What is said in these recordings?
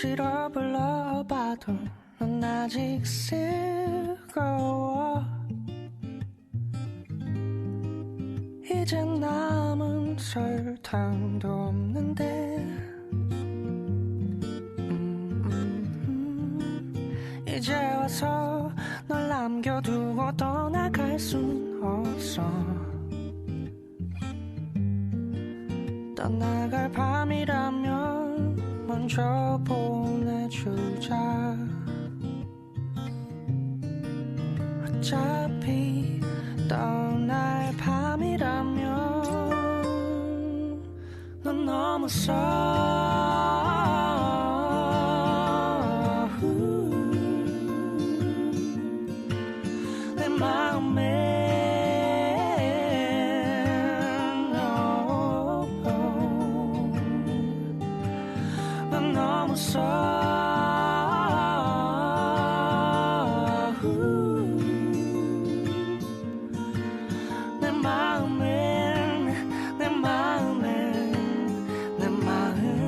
싫어 불러봐도 넌 아직 즐거워. 이젠 남은 설탕도 없는데 이제 와서 널 남겨두고 떠나갈 순 없어. 떠나갈 밤이라면 먼저 보내주자. 어차피 떠날 밤이라면 넌 너무 내 마음에 넌 너무 내 마음엔 내 마음엔 내 마음엔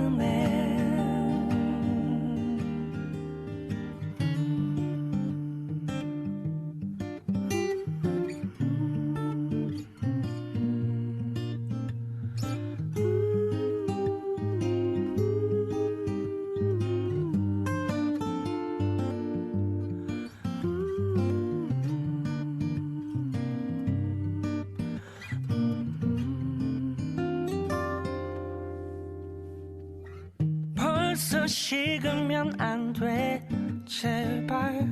벌써 식으면 안 돼. 제발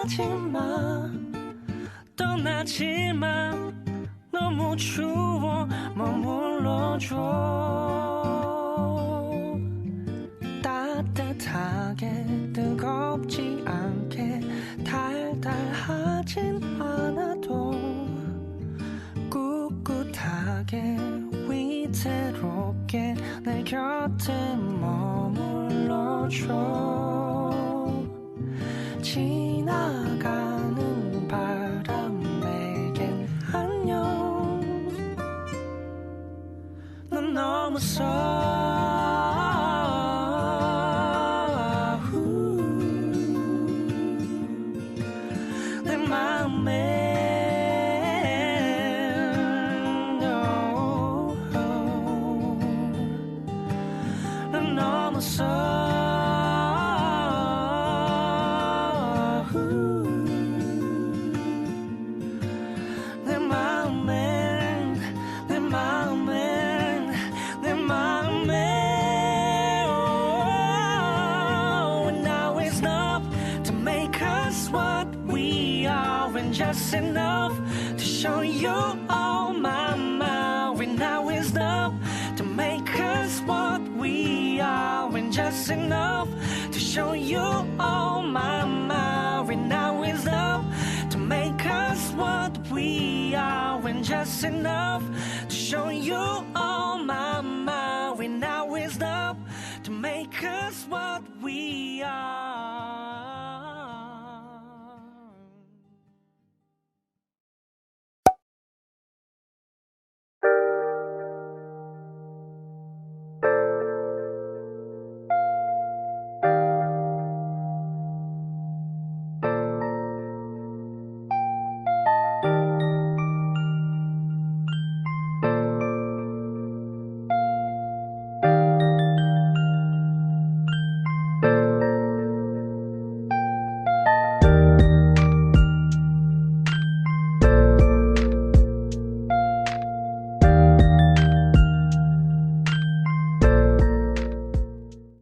가지마. 떠나지마. 너무 추워. 머물러줘. 따뜻하게 뜨겁지 않게 달달하진 않아도 꿋꿋하게 위태롭게 내 곁에 머물러줘. 지나가는 바람에겐 안녕. 넌 너무 내 마음에 넌 너무 내 마음엔 내 마음엔 내 마음에 And now it's enough to make us what we are and just enough to show you all my mind. And now it's enough to make us what we are and just enough to show you all my mind. And now it's enough to make us what we are and just enough to show you all my mind. And now it's enough to make us what we are.